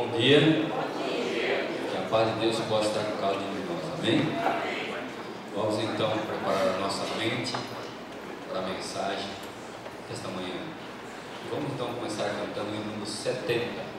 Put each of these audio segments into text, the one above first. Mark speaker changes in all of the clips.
Speaker 1: Bom dia. Que a paz de Deus possa estar com cada um de nós. Amém? Vamos então preparar a nossa mente para a mensagem desta manhã. Vamos então começar cantando o hino 70.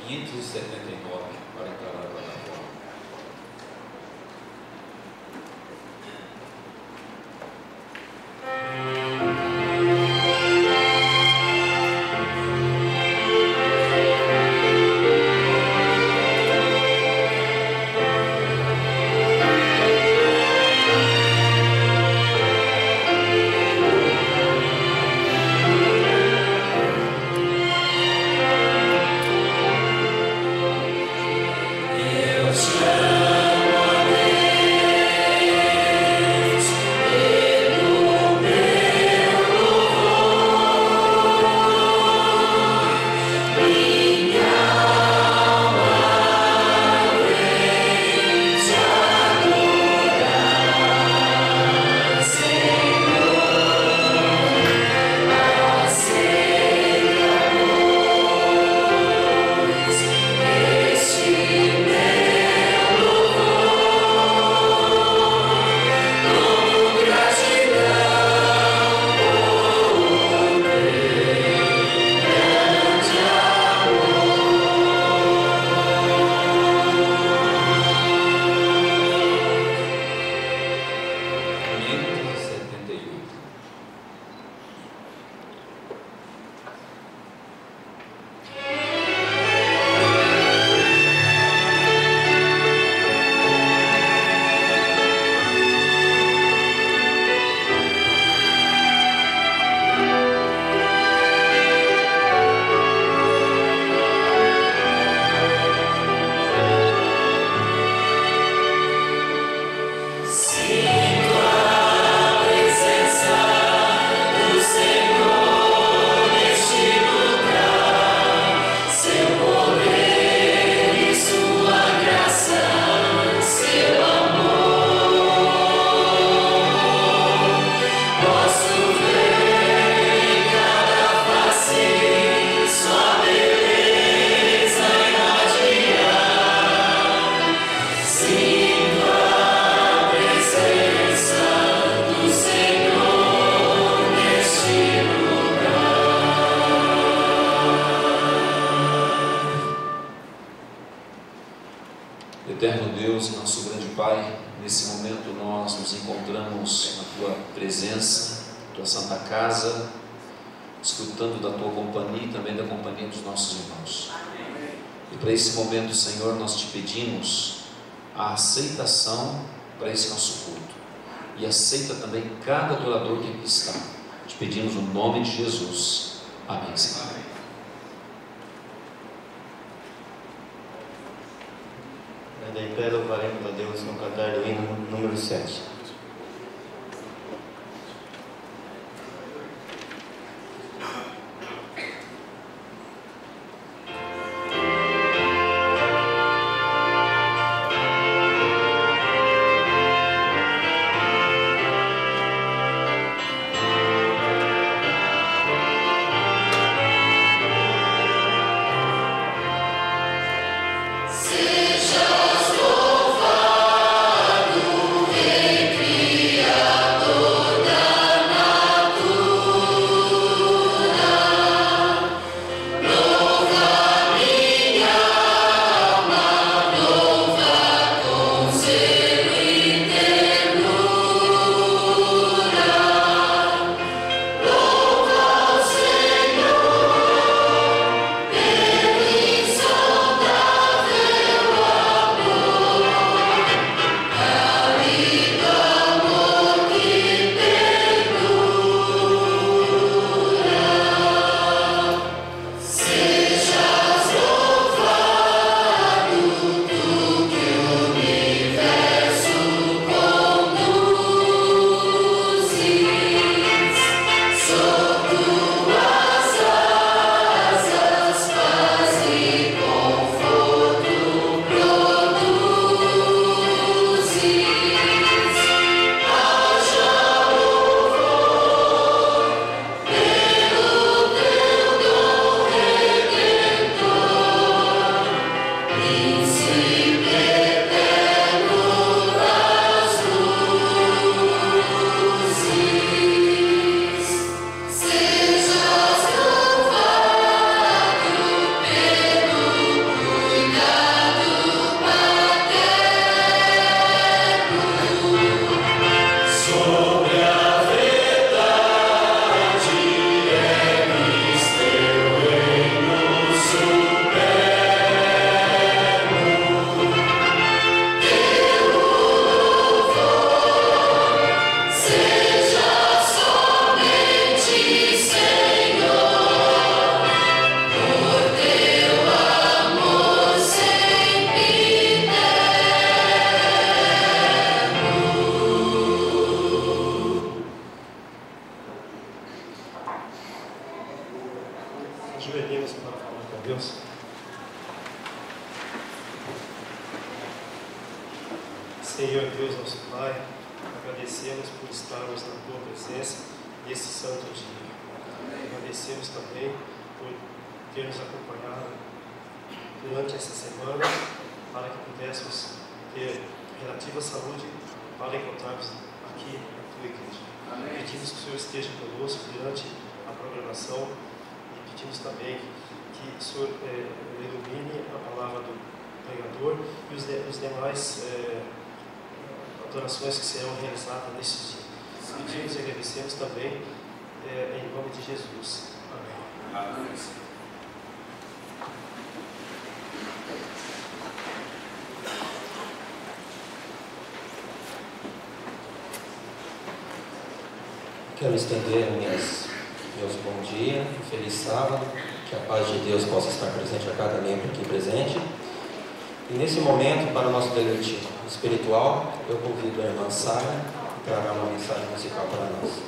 Speaker 1: 579 para entrar na plataforma.
Speaker 2: Eterno Deus, nosso grande Pai, nesse momento nós nos encontramos na Tua presença, Tua Santa Casa, escutando da Tua companhia e também da companhia dos nossos irmãos. E para esse momento, Senhor, nós te pedimos a aceitação para esse nosso culto. E aceita também cada adorador que aqui está. Te pedimos no nome de Jesus. Amém, Senhor.
Speaker 3: Em pé louvaremos a Deus no cantar do hino número 7.
Speaker 4: Sejas louvado, Rei.
Speaker 3: Deus. Senhor Deus, nosso Pai, agradecemos por estarmos na Tua presença nesse santo dia. Agradecemos também por ter nos acompanhado durante essa semana para que pudéssemos ter relativa saúde para encontrarmos aqui na Tua igreja. Amém. Pedimos que o Senhor esteja conosco durante a programação e pedimos também que o Senhor ilumine a palavra do pregador e os demais adorações que serão realizadas neste dia. Pedimos e agradecemos também em nome de Jesus. Amém. Amém.
Speaker 4: Quero estender meus bom dia, um feliz sábado, que a paz de Deus possa estar presente a cada membro aqui presente. E nesse momento, para o nosso deleite espiritual, eu convido a irmã Sara a tragar uma mensagem musical para nós.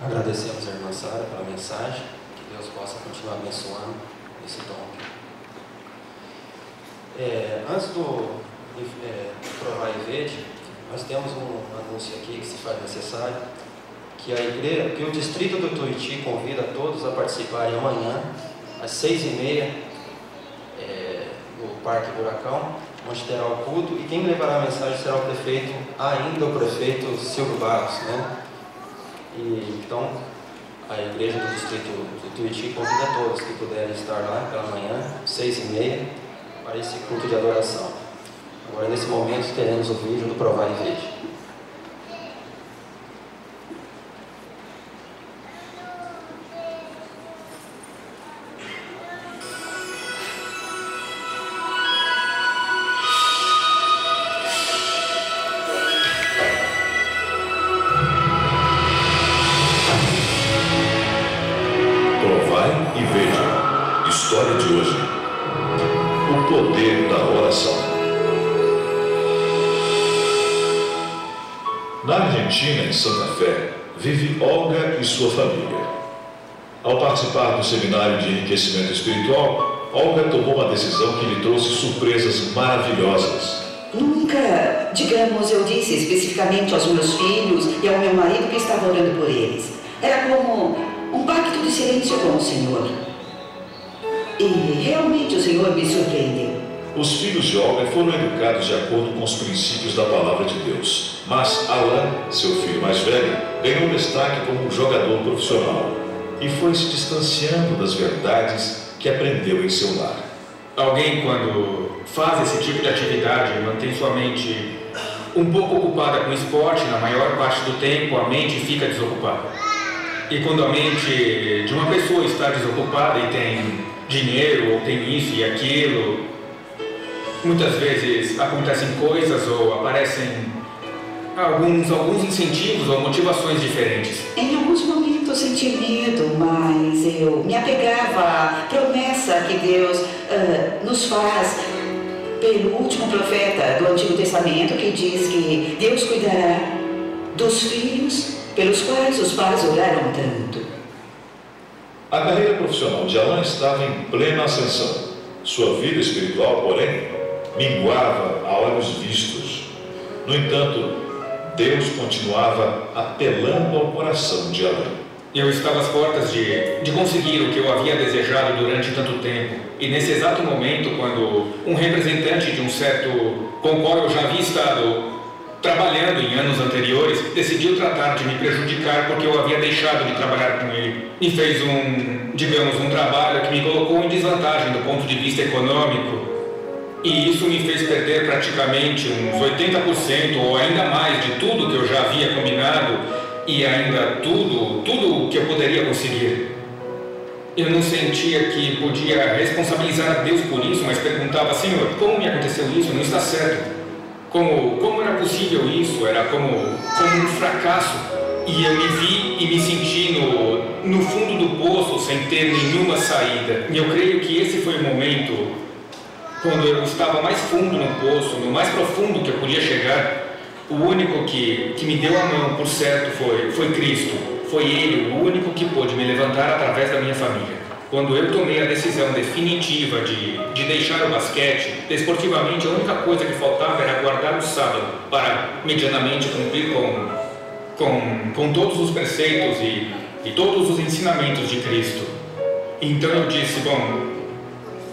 Speaker 4: Agradecemos a irmã Sara pela mensagem, que Deus possa continuar abençoando esse dom. Antes do Provar e Verde, nós temos um anúncio aqui que se faz necessário, que a igreja, que o distrito do Tuiuti convida todos a participarem amanhã, às 6h30, no Parque Buracão, onde terá o culto, e quem levará a mensagem será o prefeito Silvio Barros, né? E, então, a igreja do distrito do Tuiuti convida todos que puderem estar lá pela manhã, 6h30, para esse culto de adoração. Agora, nesse momento, teremos o vídeo do Provar e Verde.
Speaker 5: Provai e veja. História de hoje. O poder da oração. Na Argentina, em Santa Fé, vive Olga e sua família. Ao participar do seminário de enriquecimento espiritual, Olga tomou uma decisão que lhe trouxe surpresas maravilhosas.
Speaker 6: Nunca, digamos, eu disse especificamente aos meus filhos e ao meu marido que estava orando por eles. Era como um pacto de silêncio com o Senhor. E realmente o Senhor me surpreendeu.
Speaker 5: Os filhos de Olga foram educados de acordo com os princípios da palavra de Deus. Mas Alan, seu filho mais velho, ganhou destaque como um jogador profissional e foi se distanciando das verdades que aprendeu em seu lar.
Speaker 7: Alguém, quando faz esse tipo de atividade, mantém sua mente um pouco ocupada com o esporte, na maior parte do tempo a mente fica desocupada. E quando a mente de uma pessoa está desocupada e tem dinheiro, ou tem isso e aquilo, muitas vezes acontecem coisas ou aparecem alguns incentivos ou motivações diferentes.
Speaker 6: Em alguns momentos senti medo, mas eu me apegava à promessa que Deus nos faz pelo último profeta do Antigo Testamento, que diz que Deus cuidará dos filhos pelos quais os pais oraram tanto.
Speaker 5: A carreira profissional de Alan estava em plena ascensão. Sua vida espiritual, porém, minguava a olhos vistos. No entanto, Deus continuava apelando ao coração de Alan.
Speaker 7: Eu estava às portas de conseguir o que eu havia desejado durante tanto tempo. E nesse exato momento, quando um representante de um certo com o qual eu já havia estado trabalhando em anos anteriores, decidiu tratar de me prejudicar porque eu havia deixado de trabalhar com ele. E fez um trabalho que me colocou em desvantagem do ponto de vista econômico. E isso me fez perder praticamente uns 80% ou ainda mais de tudo que eu já havia combinado e ainda tudo que eu poderia conseguir. Eu não sentia que podia responsabilizar a Deus por isso, mas perguntava: Senhor, como me aconteceu isso? Não está certo. Como era possível isso? Era como um fracasso. E eu me vi e me senti no fundo do poço sem ter nenhuma saída. E eu creio que esse foi o momento quando eu estava mais fundo no poço, no mais profundo que eu podia chegar. O único que me deu a mão, por certo, foi Cristo. Foi Ele o único que pôde me levantar através da minha família. Quando eu tomei a decisão definitiva de deixar o basquete, desportivamente a única coisa que faltava era guardar o sábado para medianamente cumprir com todos os preceitos e todos os ensinamentos de Cristo. Então eu disse: bom,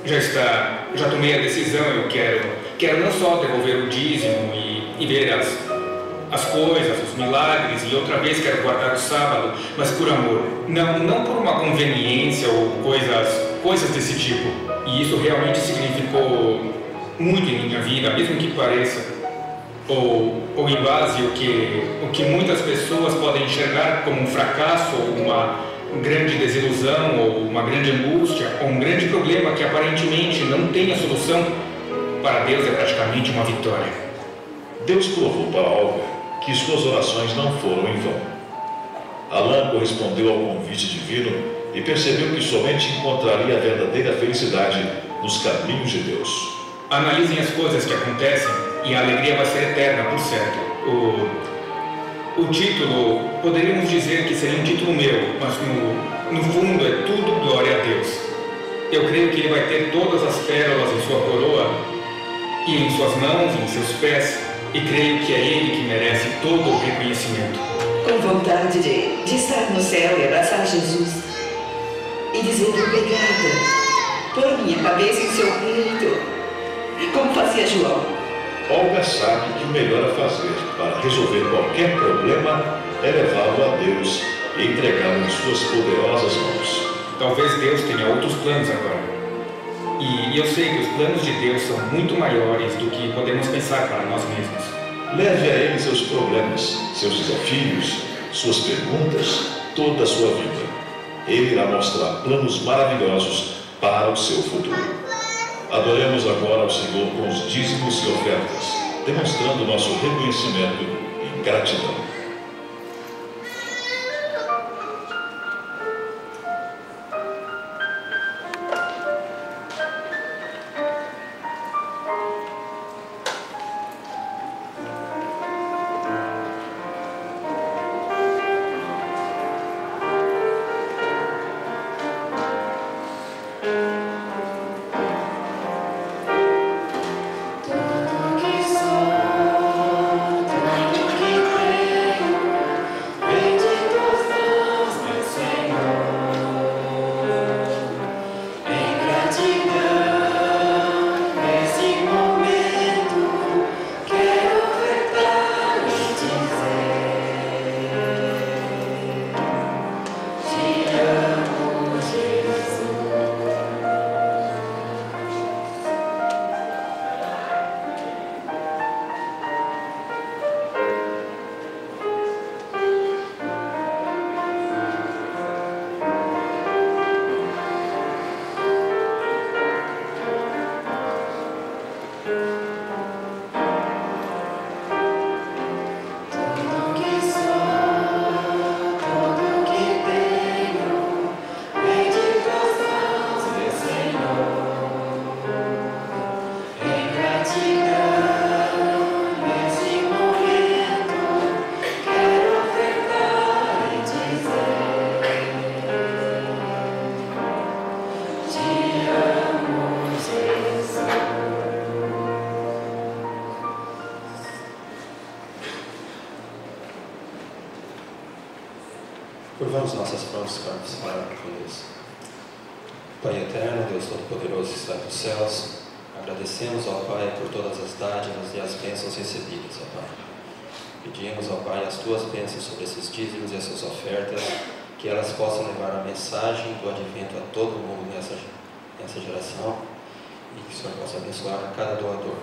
Speaker 7: já tomei a decisão, eu quero não só devolver o dízimo e ver as coisas, os milagres, e outra vez quero guardar o sábado, mas por amor, não por uma conveniência ou coisas desse tipo. E isso realmente significou muito em minha vida, mesmo que pareça, ou em base o que muitas pessoas podem enxergar como um fracasso, ou uma grande desilusão, ou uma grande angústia, ou um grande problema que aparentemente não tem a solução. Para Deus é praticamente uma vitória.
Speaker 5: Deus provou para Olga que suas orações não foram em vão. Alan correspondeu ao convite divino e percebeu que somente encontraria a verdadeira felicidade nos caminhos de Deus.
Speaker 7: Analisem as coisas que acontecem e a alegria vai ser eterna, por certo. O título, poderíamos dizer que seria um título meu, mas no fundo é tudo glória a Deus. Eu creio que Ele vai ter todas as pérolas em sua coroa e em suas mãos, em seus pés, e creio que é Ele que merece todo o reconhecimento.
Speaker 6: Com vontade de estar no céu e abraçar Jesus e dizer-lhe obrigada, pôr minha cabeça em seu peito, como fazia João.
Speaker 5: Olga sabe que o melhor a fazer para resolver qualquer problema é levá-lo a Deus e entregá-lo em suas poderosas mãos.
Speaker 7: Talvez Deus tenha outros planos agora. E eu sei que os planos de Deus são muito maiores do que podemos pensar para nós mesmos.
Speaker 5: Leve a Ele seus problemas, seus desafios, suas perguntas, toda a sua vida. Ele irá mostrar planos maravilhosos para o seu futuro. Adoremos agora ao Senhor com os dízimos e ofertas, demonstrando nosso reconhecimento e gratidão.
Speaker 4: Curvamos nossas frontes para falar com Deus. Pai eterno, Deus Todo-Poderoso que está nos céus, agradecemos ao Pai por todas as dádivas e as bênçãos recebidas, ó Pai. Pedimos, ó Pai, as Tuas bênçãos sobre esses dízimos e essas ofertas, que elas possam levar a mensagem do advento a todo mundo nessa geração e que o Senhor possa abençoar a cada doador.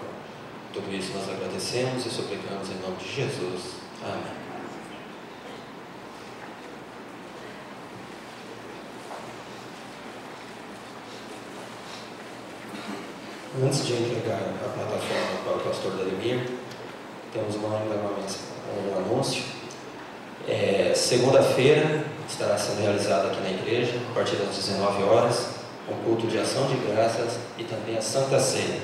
Speaker 4: Tudo isso nós agradecemos e suplicamos em nome de Jesus. Amém. Antes de entregar a plataforma para o pastor Ademir, temos um anúncio. Segunda-feira estará sendo realizado aqui na igreja, a partir das 19 horas, um culto de ação de graças e também a Santa Ceia.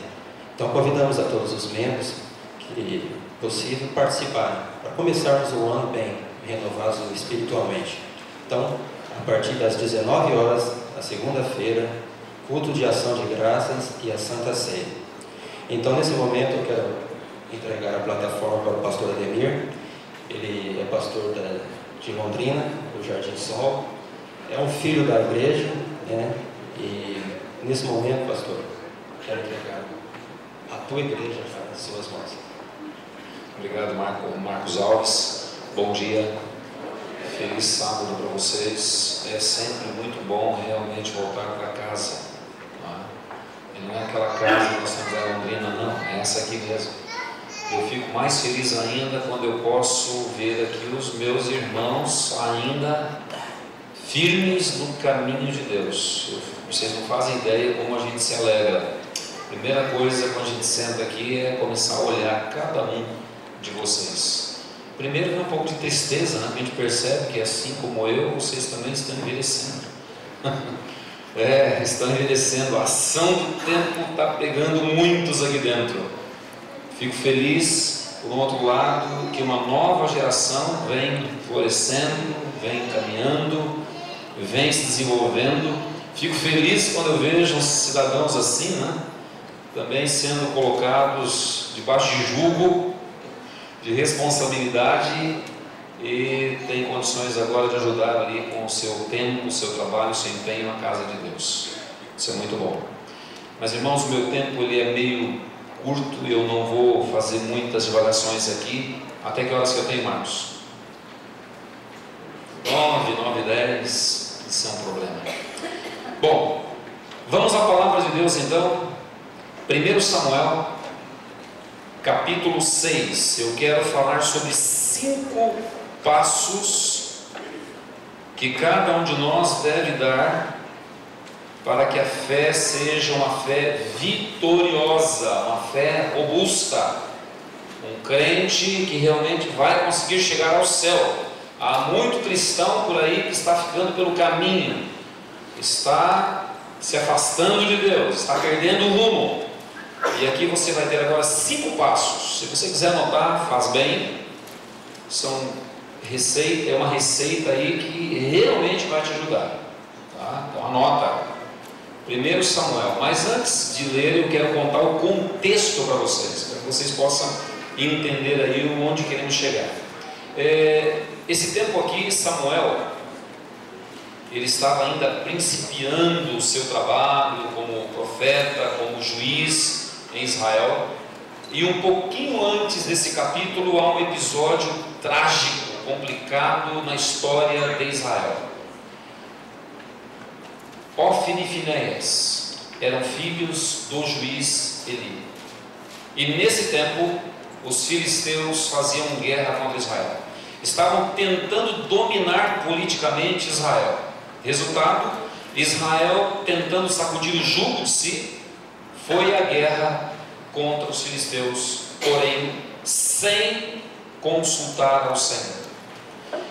Speaker 4: Então convidamos a todos os membros que possível participarem, para começarmos o ano bem, renovados espiritualmente. Então, a partir das 19 horas, na segunda-feira, culto de ação de graças e a Santa Ceia. Então, nesse momento, eu quero entregar a plataforma para o pastor Ademir. Ele é pastor de Londrina, do Jardim Sol. É um filho da igreja, né? E nesse momento, pastor, quero entregar a tua igreja já nas suas mãos.
Speaker 2: Obrigado, Marcos Alves. Bom dia. Feliz sábado para vocês. É sempre muito bom realmente voltar para casa. E não é aquela casa que nós temos em Londrina, não. É essa aqui mesmo. Eu fico mais feliz ainda quando eu posso ver aqui os meus irmãos ainda firmes no caminho de Deus. Vocês não fazem ideia como a gente se alegra. A primeira coisa quando a gente senta aqui é começar a olhar cada um de vocês. Primeiro vem um pouco de tristeza, né? A gente percebe que assim como eu, vocês também estão envelhecendo. Estão envelhecendo. A ação do tempo está pegando muitos aqui dentro. Fico feliz por um outro lado, que uma nova geração vem florescendo, vem caminhando, vem se desenvolvendo. Fico feliz quando eu vejo uns cidadãos assim, né? Também sendo colocados debaixo de julgo, de responsabilidade, e tem condições agora de ajudar ali com o seu tempo, o seu trabalho, o seu empenho na casa de Deus. Isso é muito bom. Mas, irmãos, o meu tempo ele é meio curto, eu não vou fazer muitas divagações aqui. Até que horas que eu tenho, Marcos? 9:10, isso é um problema. Bom, vamos à palavra de Deus então. 1 Samuel, capítulo 6. Eu quero falar sobre 5 passos que cada um de nós deve dar para que a fé seja uma fé vitoriosa, uma fé robusta, um crente que realmente vai conseguir chegar ao céu. Há muito cristão por aí que está ficando pelo caminho, está se afastando de Deus, está perdendo o rumo. E aqui você vai ter agora 5 passos. Se você quiser anotar, faz bem. É uma receita aí que realmente vai te ajudar, tá? Então anota. 1 Samuel. Mas antes de ler, eu quero contar o contexto para vocês, para que vocês possam entender aí onde queremos chegar. Esse tempo aqui, Samuel, ele estava ainda principiando o seu trabalho como profeta, como juiz em Israel. E um pouquinho antes desse capítulo há um episódio trágico, complicado na história de Israel. Ofni e Finéias eram filhos do juiz Eli. E nesse tempo, os filisteus faziam guerra contra Israel. Estavam tentando dominar politicamente Israel. Resultado, Israel, tentando sacudir o jugo de si, foi a guerra contra os filisteus, porém sem consultar ao Senhor.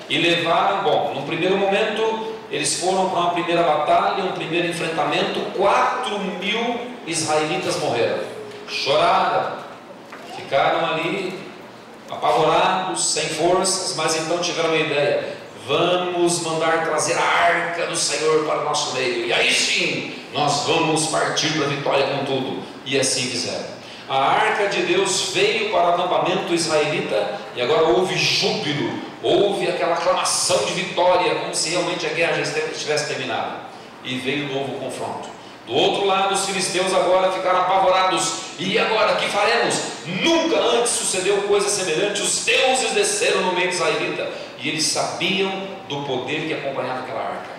Speaker 2: E levaram, no primeiro momento, eles foram para uma primeira batalha, um primeiro enfrentamento. 4.000 israelitas morreram, choraram, ficaram ali apavorados, sem forças, mas então tiveram uma ideia: vamos mandar trazer a arca do Senhor para o nosso meio, e aí sim nós vamos partir para a vitória com tudo. E assim fizeram. A arca de Deus veio para o acampamento israelita, e agora houve júbilo, houve aquela aclamação de vitória, como se realmente a guerra já estivesse terminada. E veio um novo confronto. Do outro lado, os filisteus agora ficaram apavorados. E agora, que faremos? Nunca antes sucedeu coisa semelhante. Os deuses desceram no meio israelita, e eles sabiam do poder que acompanhava aquela arca.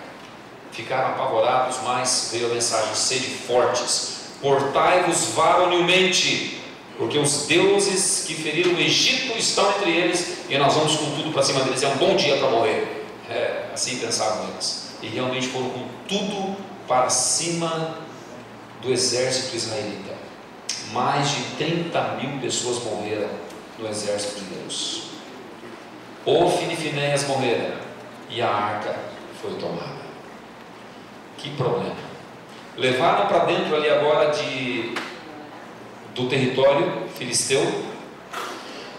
Speaker 2: Ficaram apavorados, mas veio a mensagem: sede fortes, portai-vos varonilmente, porque os deuses que feriram o Egito estão entre eles, e nós vamos com tudo para cima deles. É um bom dia para morrer. Assim pensavam eles. E realmente foram com tudo para cima do exército israelita. Mais de 30.000 pessoas morreram no exército de Deus. Ofni e Finéias morreram, e a arca foi tomada. Que problema! Levaram para dentro ali agora do território filisteu,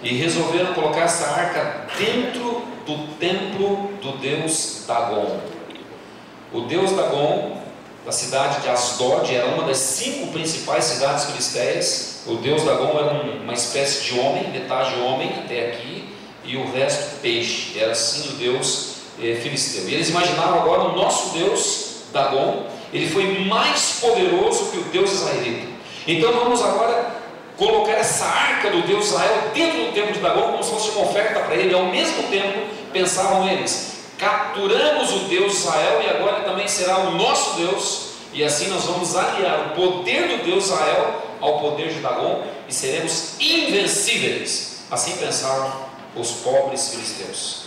Speaker 2: e resolveram colocar essa arca dentro do templo do deus Dagon. O deus Dagon, da cidade de Asdod, era uma das 5 principais cidades filisteias. O deus Dagon era uma espécie de homem, metade homem até aqui, e o resto peixe. Era assim o deus filisteu. E eles imaginavam agora o nosso deus Dagon, ele foi mais poderoso que o Deus israelita. Então vamos agora colocar essa arca do Deus Israel dentro do templo de Dagon, como se fosse uma oferta para ele. Ao mesmo tempo, pensavam eles: capturamos o Deus Israel, e agora ele também será o nosso Deus, e assim nós vamos aliar o poder do Deus Israel ao poder de Dagon, e seremos invencíveis. Assim pensaram os pobres filisteus.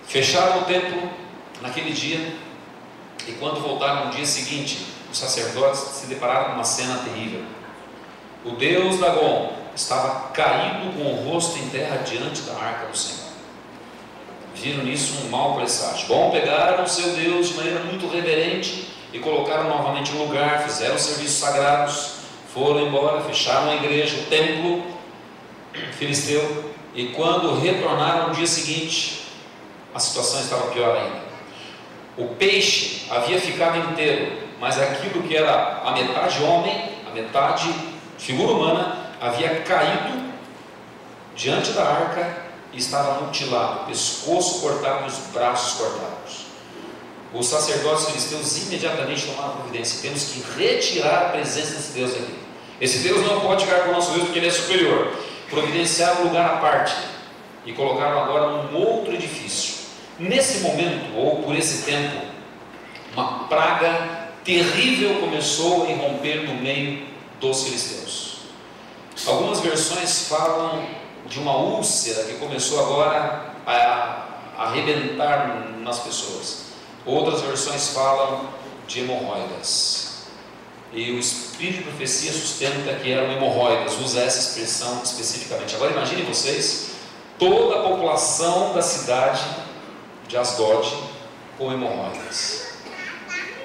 Speaker 2: Fecharam o templo naquele dia, e quando voltaram no dia seguinte, os sacerdotes se depararam com uma cena terrível. O deus Dagon estava caído com o rosto em terra diante da arca do Senhor. Viram nisso um mau presságio. Bom, pegaram o seu Deus de maneira muito reverente e colocaram novamente no lugar, fizeram serviços sagrados, foram embora, fecharam a igreja, o templo, filisteu, e quando retornaram no dia seguinte, a situação estava pior ainda. O peixe havia ficado inteiro, mas aquilo que era a metade homem, a metade figura humana, havia caído diante da arca e estava mutilado, pescoço cortado e os braços cortados. Os sacerdotes filisteus imediatamente tomaram providência: temos que retirar a presença desse Deus aqui. Esse Deus não pode ficar com o nosso Deus porque ele é superior. Providenciaram um lugar à parte e colocaram agora num outro edifício. Nesse momento, ou por esse tempo, uma praga terrível começou a irromper no meio dos filisteus. Algumas versões falam de uma úlcera que começou agora a arrebentar nas pessoas. Outras versões falam de hemorroidas. E o Espírito de Profecia sustenta que eram hemorroidas, usa essa expressão especificamente. Agora imaginem vocês, toda a população da cidade de Asdod com hemorroidas.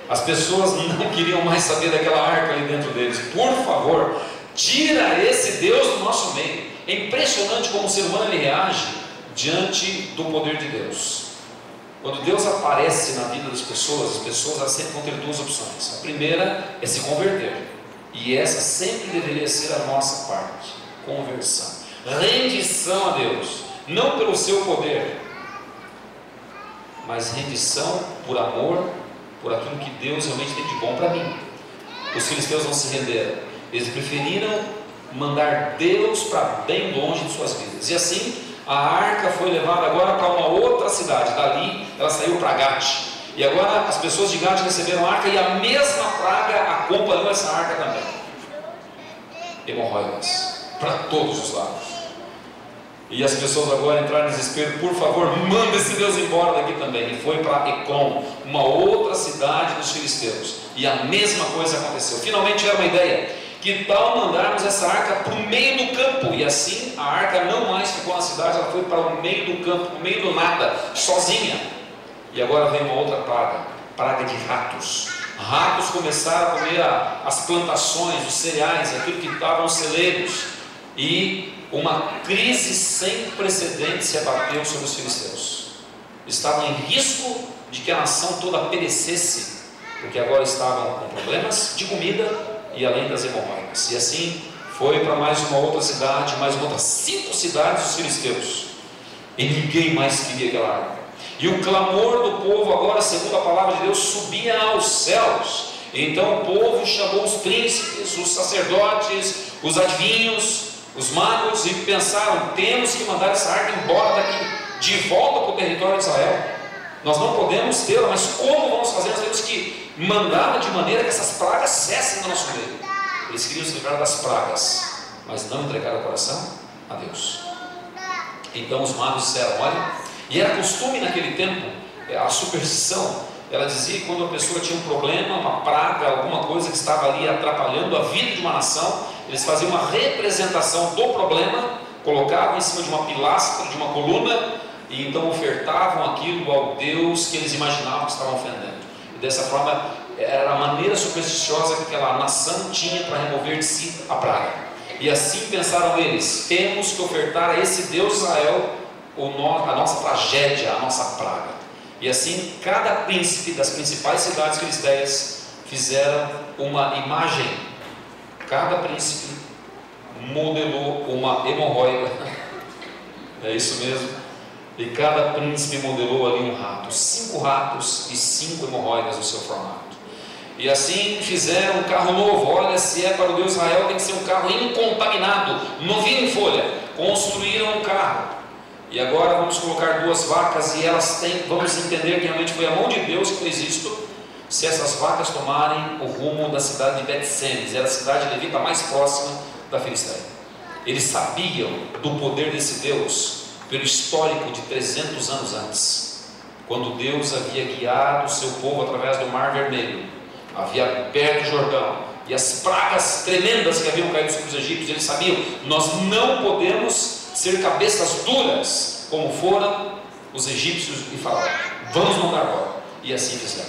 Speaker 2: As pessoas não queriam mais saber daquela arca ali dentro deles. Por favor, tira esse Deus do nosso meio. É impressionante como o ser humano ele reage diante do poder de Deus. Quando Deus aparece na vida das pessoas, as pessoas sempre vão ter duas opções. A primeira é se converter, e essa sempre deveria ser a nossa parte: conversão, rendição a Deus, não pelo seu poder, mas rendição por amor, por aquilo que Deus realmente tem de bom para mim. Os filisteus não se renderam, eles preferiram mandar Deus para bem longe de suas vidas, e assim a arca foi levada agora para uma outra cidade. Dali ela saiu para Gate, e agora as pessoas de Gate receberam a arca, e a mesma praga acompanhou essa arca também. Hemorroidas para todos os lados. E as pessoas agora entraram em desespero: por favor, manda esse Deus embora daqui também. E foi para Ecrom, uma outra cidade dos filisteus, e a mesma coisa aconteceu. Finalmente era uma ideia: que tal mandarmos essa arca para o meio do campo? E assim a arca não mais ficou na cidade, ela foi para o meio do campo, para o meio do nada, sozinha. E agora vem uma outra praga, praga de ratos. Ratos começaram a comer as plantações, os cereais, aquilo que estava nos celeiros, e uma crise sem precedentes se abateu sobre os filisteus. Estavam em risco de que a nação toda perecesse, porque agora estavam com problemas de comida e além das hemorroidas. E assim foi para mais uma outra cidade, mais uma outra 5 cidades dos filisteus, e ninguém mais queria aquela arca. E o clamor do povo agora, segundo a palavra de Deus, subia aos céus. Então o povo chamou os príncipes, os sacerdotes, os adivinhos, os magos, e pensaram: temos que mandar essa arca embora daqui, de volta para o território de Israel. Nós não podemos tê-la, mas como vamos fazer? Nós temos que mandá-la de maneira que essas pragas cessem do nosso meio. Eles queriam se livrar das pragas, mas não entregaram o coração a Deus. Então os magos disseram: olha, e era costume naquele tempo, a superstição, ela dizia que quando a pessoa tinha um problema, uma praga, alguma coisa que estava ali atrapalhando a vida de uma nação, eles faziam uma representação do problema, colocavam em cima de uma pilastra, de uma coluna, e então ofertavam aquilo ao Deus que eles imaginavam que estavam ofendendo. E dessa forma era a maneira supersticiosa que aquela nação tinha para remover de si a praga. E assim pensaram eles: temos que ofertar a esse Deus Israel a nossa tragédia, a nossa praga. E assim cada príncipe das principais cidades filisteias fizeram uma imagem. Cada príncipe modelou uma hemorroida. É isso mesmo. E cada príncipe modelou ali um rato, 5 ratos e 5 hemorroidas no seu formato. E assim fizeram um carro novo. Olha, se é para o Deus Israel, tem que ser um carro incontaminado, novinho em folha. Construíram um carro. E agora vamos colocar 2 vacas, e elas têm, vamos entender que realmente foi a mão de Deus que fez isto, se essas vacas tomarem o rumo da cidade de Bet-Semes. Era a cidade levita mais próxima da Filisteia. Eles sabiam do poder desse Deus pelo histórico de 300 anos antes, quando Deus havia guiado o seu povo através do Mar Vermelho, havia aberto o Jordão, e as pragas tremendas que haviam caído sobre os egípcios. Eles sabiam: nós não podemos ser cabeças duras como foram os egípcios e Faraó, vamos mandar agora. E assim fizeram.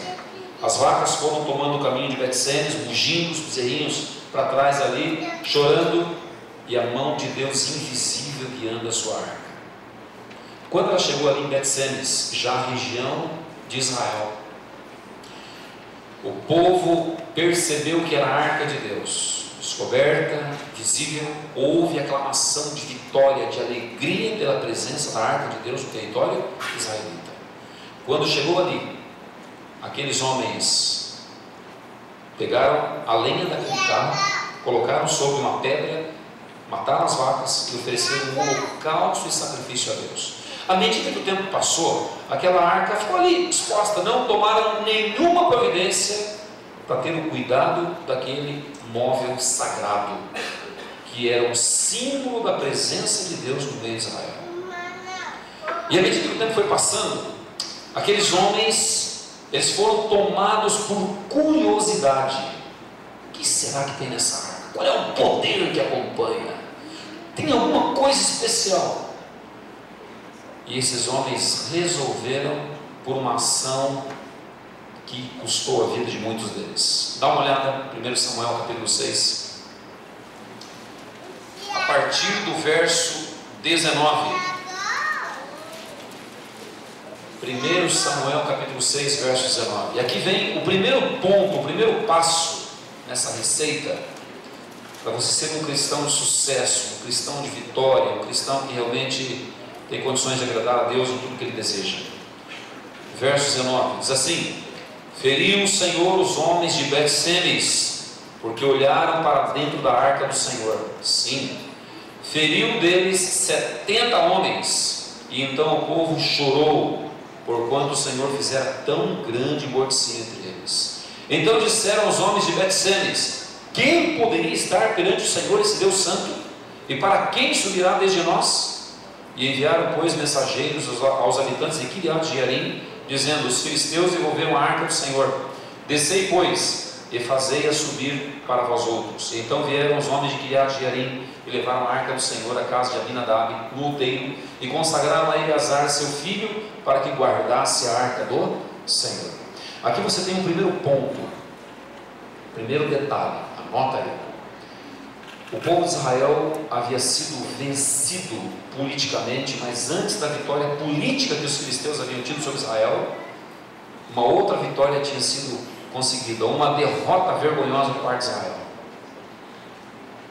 Speaker 2: As vacas foram tomando o caminho de Bet-Semes, mugindo, os bezerrinhos para trás ali, chorando. e a mão de Deus invisível guiando a sua arca. Quando ela chegou ali em Bet-Semes, já a região de Israel, o povo percebeu que era a arca de Deus, descoberta, visível. Houve aclamação de vitória, de alegria pela presença da arca de Deus no território israelita. Quando chegou ali, aqueles homens pegaram a lenha daquele carro, colocaram sobre uma pedra, mataram as vacas e ofereceram um holocausto e sacrifício a Deus. À medida que o tempo passou, aquela arca ficou ali exposta, não tomaram nenhuma providência para ter o cuidado daquele móvel sagrado, que era um símbolo da presença de Deus no meio de Israel. E à medida que o tempo foi passando, aqueles homens, eles foram tomados por curiosidade. O que será que tem nessa arca? Qual é o poder que acompanha? Tem alguma coisa especial? E esses homens resolveram por uma ação que custou a vida de muitos deles. Dá uma olhada, 1 Samuel capítulo 6, a partir do verso 19. 1 Samuel capítulo 6, verso 19. E aqui vem o primeiro ponto, o primeiro passo nessa receita para você ser um cristão de sucesso, um cristão de vitória, um cristão que realmente tem condições de agradar a Deus em tudo que Ele deseja. Verso 19, diz assim: feriu o Senhor os homens de Bet-Semes, porque olharam para dentro da arca do Senhor. Sim, feriu deles 70 homens, e então o povo chorou, porquanto o Senhor fizera tão grande morte entre eles. Então disseram os homens de Bet-Semes: quem poderia estar perante o Senhor, esse Deus santo? E para quem subirá desde nós? E enviaram, pois, mensageiros aos habitantes de Quiriat-Jearim, dizendo: os filisteus devolveram a arca do Senhor. Descei, pois, e fazei-a subir para vós outros. E então vieram os homens de Quiriat-Jearim e levaram a arca do Senhor à casa de Abinadab, no outeiro, e consagraram a Eleazar, seu filho, para que guardasse a arca do Senhor. Aqui você tem um primeiro ponto, primeiro detalhe, anota aí. O povo de Israel havia sido vencido politicamente, mas antes da vitória política que os filisteus haviam tido sobre Israel, uma outra vitória tinha sido conseguida, uma derrota vergonhosa por parte de Israel.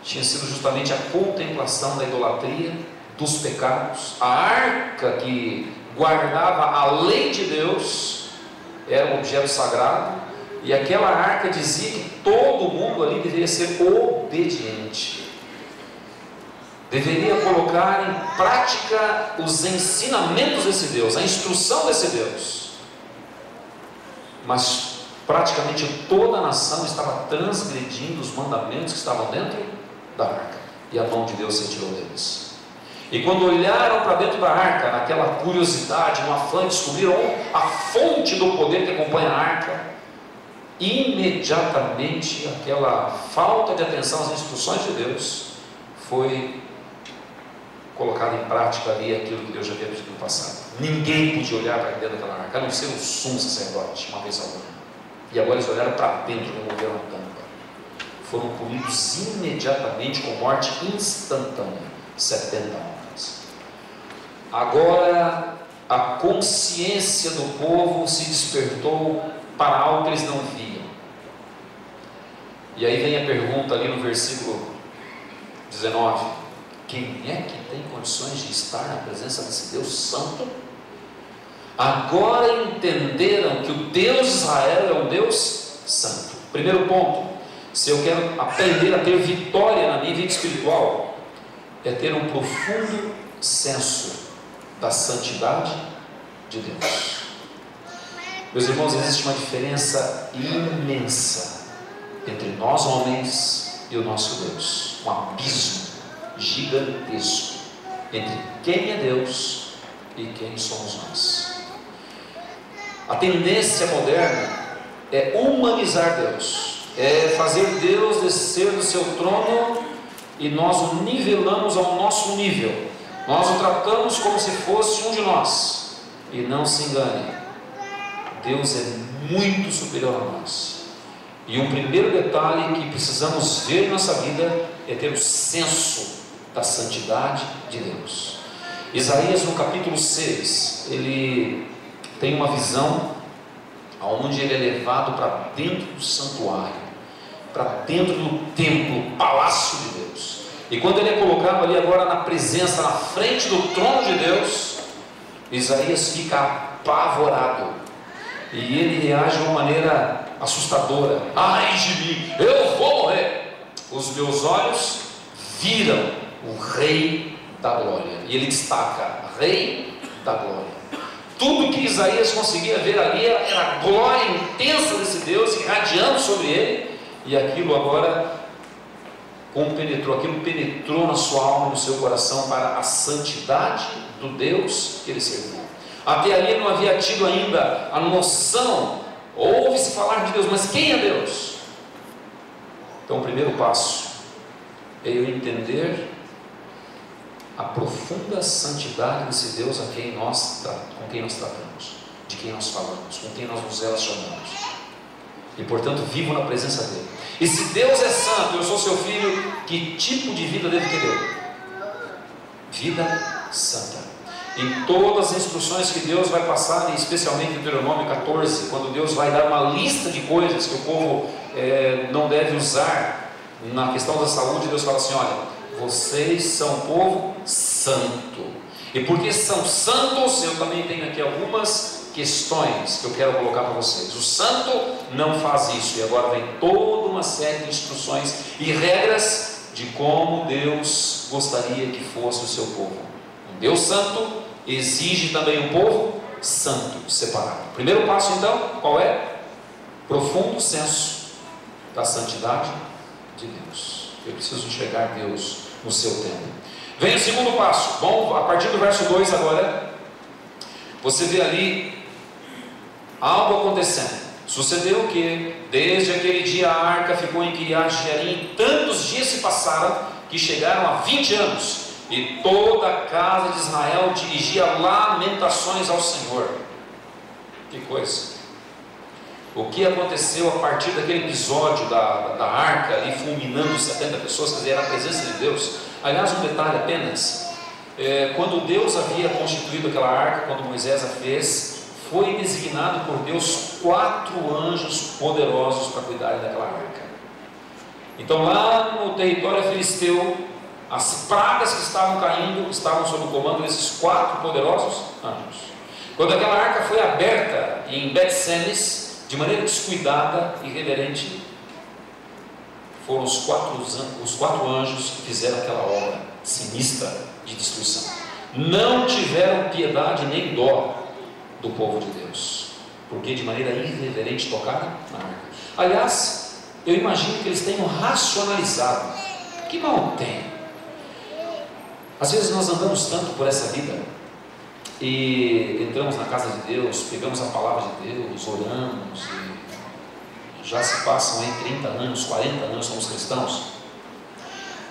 Speaker 2: Tinha sido justamente a contemplação da idolatria, dos pecados. A arca que guardava a lei de Deus era um objeto sagrado, e aquela arca dizia que todo mundo ali deveria ser obediente, deveria colocar em prática os ensinamentos desse Deus, a instrução desse Deus. Mas praticamente toda a nação estava transgredindo os mandamentos que estavam dentro da arca, e a mão de Deus se retirou deles. E quando olharam para dentro da arca, naquela curiosidade, no afã de descobrir a fonte do poder que acompanha a arca, imediatamente aquela falta de atenção às instruções de Deus foi colocada em prática ali, aquilo que Deus já havia pedido no passado. Ninguém podia olhar para dentro daquela arca, a não ser o sumo sacerdote, uma vez ao ano. E agora eles olharam para dentro e removeram a tampa. Foram punidos imediatamente com morte instantânea, 70 homens. Agora a consciência do povo se despertou para algo que eles não viam. E aí vem a pergunta ali no versículo 19: quem é que tem condições de estar na presença desse Deus santo? Agora entenderam que o Deus de Israel é um Deus santo. Primeiro ponto: se eu quero aprender a ter vitória na minha vida espiritual, é ter um profundo senso da santidade de Deus. Meus irmãos, existe uma diferença imensa entre nós homens e o nosso Deus, um abismo gigantesco entre quem é Deus e quem somos nós. A tendência moderna é humanizar Deus, é fazer Deus descer do seu trono e nós o nivelamos ao nosso nível, nós o tratamos como se fosse um de nós. E não se engane, Deus é muito superior a nós. E um primeiro detalhe que precisamos ver em nossa vida é ter o senso da santidade de Deus. Isaías, no capítulo 6, ele tem uma visão onde ele é levado para dentro do santuário, para dentro do templo, palácio de Deus. E quando ele é colocado ali agora na presença, na frente do trono de Deus, Isaías fica apavorado e ele reage de uma maneira assustadora. Ai de mim, eu vou morrer. Os meus olhos viram o Rei da Glória. E ele destaca: Rei da Glória. Tudo que Isaías conseguia ver ali era a glória intensa desse Deus irradiando sobre ele, e aquilo agora aquilo penetrou na sua alma e no seu coração para a santidade do Deus que ele serviu. Até ali ele não havia tido ainda a noção, ouve-se falar de Deus, mas quem é Deus? Então o primeiro passo é eu entender a profunda santidade desse Deus com quem nós tratamos, de quem nós falamos, com quem nós nos relacionamos, e portanto vivo na presença dele. E se Deus é santo, eu sou seu filho, que tipo de vida devo ter eu? Vida santa. Em todas as instruções que Deus vai passar, e especialmente em Deuteronômio 14, quando Deus vai dar uma lista de coisas que o povo não deve usar na questão da saúde, Deus fala assim: olha, vocês são um povo santo, e porque são santos, eu também tenho aqui algumas questões que eu quero colocar para vocês. O santo não faz isso, e agora vem toda uma série de instruções e regras de como Deus gostaria que fosse o seu povo. Um Deus santo exige também um povo santo, separado. Primeiro passo então, qual é? Profundo senso da santidade de Deus. Eu preciso enxergar Deus no seu tempo. Vem o segundo passo. Bom, a partir do verso 2 agora, você vê ali algo acontecendo. Sucedeu que, desde aquele dia, a arca ficou em Kiriat-Jearim, tantos dias se passaram, que chegaram a 20 anos, e toda a casa de Israel dirigia lamentações ao Senhor. Que coisa! O que aconteceu a partir daquele episódio da arca ali fulminando 70 pessoas, quer dizer, era a presença de Deus. Aliás, um detalhe apenas, quando Deus havia constituído aquela arca, quando Moisés a fez, foi designado por Deus 4 anjos poderosos para cuidarem daquela arca. Então lá no território filisteu, as pragas que estavam caindo estavam sob o comando desses 4 poderosos anjos. Quando aquela arca foi aberta em Bet-Semes, de maneira descuidada e irreverente, foram os quatro anjos que fizeram aquela obra sinistra de destruição. Não tiveram piedade nem dó do povo de Deus, porque de maneira irreverente tocaram na arca. Aliás, eu imagino que eles tenham racionalizado. Que mal tem? Às vezes nós andamos tanto por essa vida e entramos na casa de Deus, pegamos a palavra de Deus, oramos, e já se passam aí 30 anos, 40 anos, somos cristãos,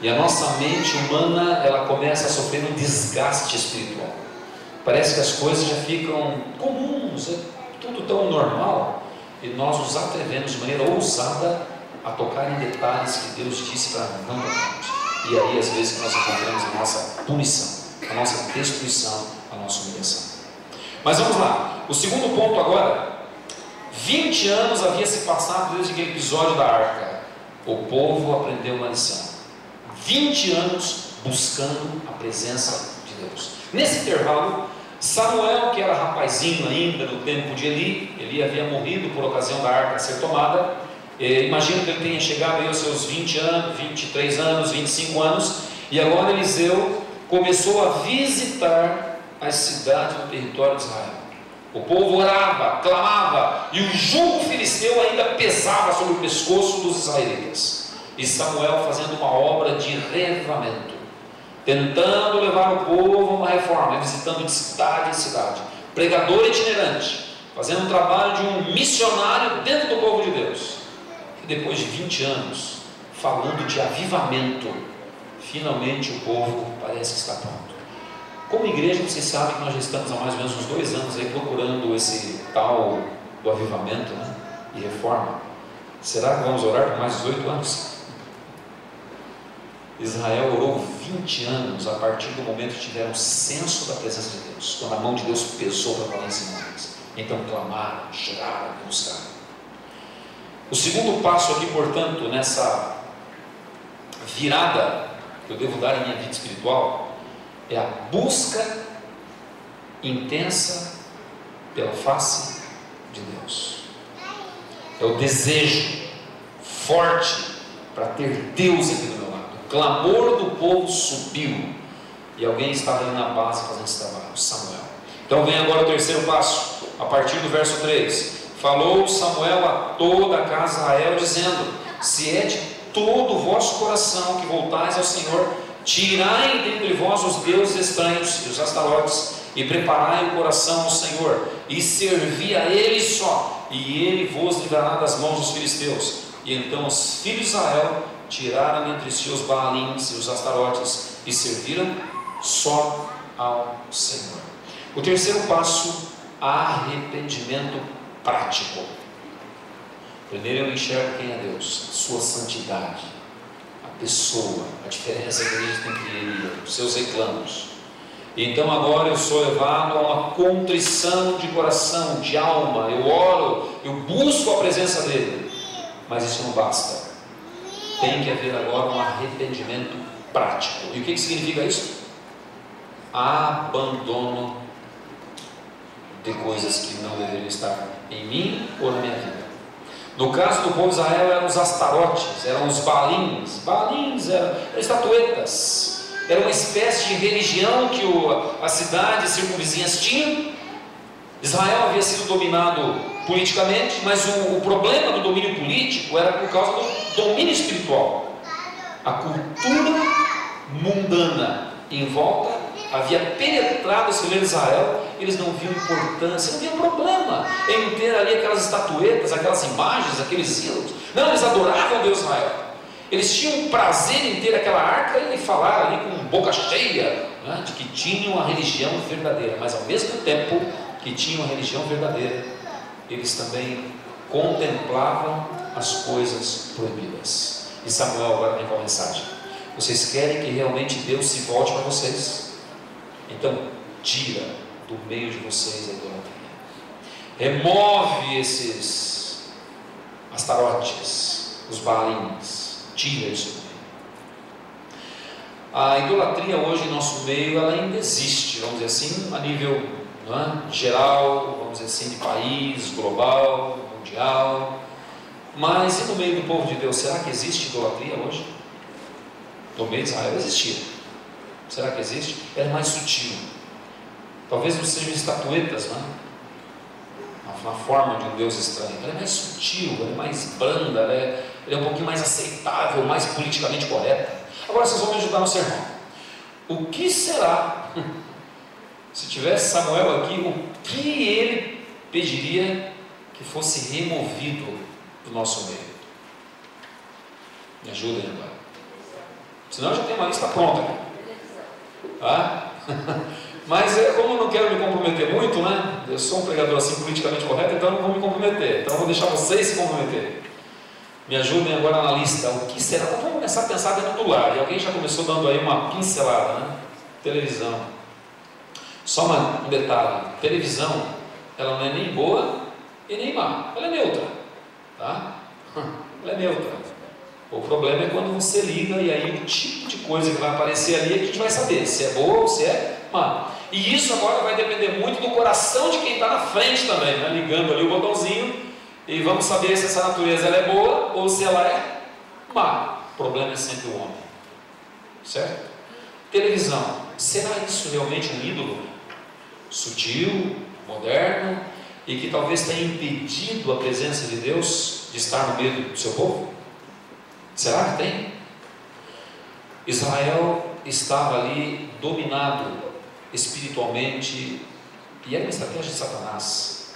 Speaker 2: e a nossa mente humana, ela começa a sofrer um desgaste espiritual. Parece que as coisas já ficam comuns, é tudo tão normal, e nós nos atrevemos de maneira ousada a tocar em detalhes que Deus disse para não tocarmos. E aí às vezes que nós encontramos a nossa punição, a nossa destruição, a nossa humilhação. Mas vamos lá, o segundo ponto agora. 20 anos havia se passado desde aquele episódio da arca. O povo aprendeu uma lição. 20 anos buscando a presença de Deus. Nesse intervalo, Samuel, que era rapazinho ainda no tempo de Eli havia morrido por ocasião da arca ser tomada. Imagino que ele tenha chegado aí aos seus 20 anos, 23 anos, 25 anos, e agora Eliseu começou a visitar as cidades do território de Israel. O povo orava, clamava, e o jugo filisteu ainda pesava sobre o pescoço dos israelitas. E Samuel fazendo uma obra de reavivamento, tentando levar o povo a uma reforma, visitando de cidade em cidade, pregador itinerante, fazendo um trabalho de um missionário dentro do povo de Deus. E depois de 20 anos, falando de avivamento, finalmente o povo parece que está pronto. Como igreja, vocês sabem que nós já estamos há mais ou menos uns 2 anos aí procurando esse tal do avivamento, né? E reforma. Será que vamos orar por mais 18 anos? Israel orou 20 anos a partir do momento que tiveram senso da presença de Deus, quando a mão de Deus pesou para falar em cima deles. Então clamaram, choraram, buscaram. O segundo passo aqui, portanto, nessa virada que eu devo dar em minha vida espiritual, é a busca intensa pela face de Deus. É o desejo forte para ter Deus aqui do meu lado. O clamor do povo subiu e alguém estava ali na base fazendo esse trabalho, Samuel. Então vem agora o terceiro passo, a partir do verso 3. Falou Samuel a toda a casa de Israel, dizendo: se é de todo o vosso coração que voltais ao Senhor, tirai dentre vós os deuses estranhos e os astarotes, e preparai o coração ao Senhor, e servi a Ele só, e Ele vos livrará das mãos dos filisteus. E então os filhos de Israel tiraram entre si os Baalins e os astarotes, e serviram só ao Senhor. O terceiro passo, arrependimento prático. Primeiro eu enxergo quem é Deus, a sua santidade, a pessoa, a diferença que existe entre Ele e eu, os seus reclamos. Então agora eu sou levado a uma contrição de coração, de alma. Eu oro, eu busco a presença dEle, mas isso não basta. Tem que haver agora um arrependimento prático. E o que significa isso? Abandono de coisas que não deveriam estar em mim ou na minha vida. No caso do povo de Israel, eram os astarotes, eram os Baalins. Baalins eram estatuetas. Era uma espécie de religião que as cidades circunvizinhas tinham. Israel havia sido dominado politicamente, mas o problema do domínio político era por causa do domínio espiritual. A cultura mundana em volta havia penetrado esse meio de Israel. Eles não viam importância, não viam problema em ter ali aquelas estatuetas, aquelas imagens, aqueles ídolos. Não, eles adoravam o Deus Israel. Eles tinham prazer em ter aquela arca e falar ali com boca cheia, né, de que tinham a religião verdadeira, mas ao mesmo tempo que tinham a religião verdadeira, eles também contemplavam as coisas proibidas. E Samuel agora vem com a mensagem: vocês querem que realmente Deus se volte para vocês? Então tira do meio de vocês a idolatria, remove esses astarotes, os Baalins, tira isso. A idolatria hoje em nosso meio, ela ainda existe, vamos dizer assim, a nível, não é, geral, vamos dizer assim, de país, global, mundial. Mas e no meio do povo de Deus, será que existe idolatria hoje? No meio de Israel existia. Será que existe? Ela é mais sutil. Talvez não sejam estatuetas, não é? Na forma de um Deus estranho. Ela é mais sutil, ela é mais branda, ela é um pouquinho mais aceitável, mais politicamente correta. Agora vocês vão me ajudar no sermão. O que será, se tivesse Samuel aqui, o que ele pediria que fosse removido do nosso meio? Me ajudem agora. Senão eu já tenho uma lista pronta aqui. Ah? Mas como eu não quero me comprometer muito, né? Eu sou um pregador assim politicamente correto, então eu não vou me comprometer. Então eu vou deixar vocês se comprometerem. Me ajudem agora na lista. O que será? Então vamos começar a pensar dentro do lar. E alguém já começou dando aí uma pincelada, né? Televisão. Só um detalhe: televisão, ela não é nem boa e nem má. Ela é neutra, tá? Ela é neutra. O problema é quando você liga e aí o tipo de coisa que vai aparecer ali a gente vai saber se é boa ou se é má. E isso agora vai depender muito do coração de quem está na frente também, né? Ligando ali o botãozinho e vamos saber se essa natureza ela é boa ou se ela é má. O problema é sempre o homem, certo? Televisão, será isso realmente um ídolo sutil, moderno e que talvez tenha impedido a presença de Deus de estar no meio do seu povo? Será que tem? Israel estava ali dominado espiritualmente e era uma estratégia de Satanás.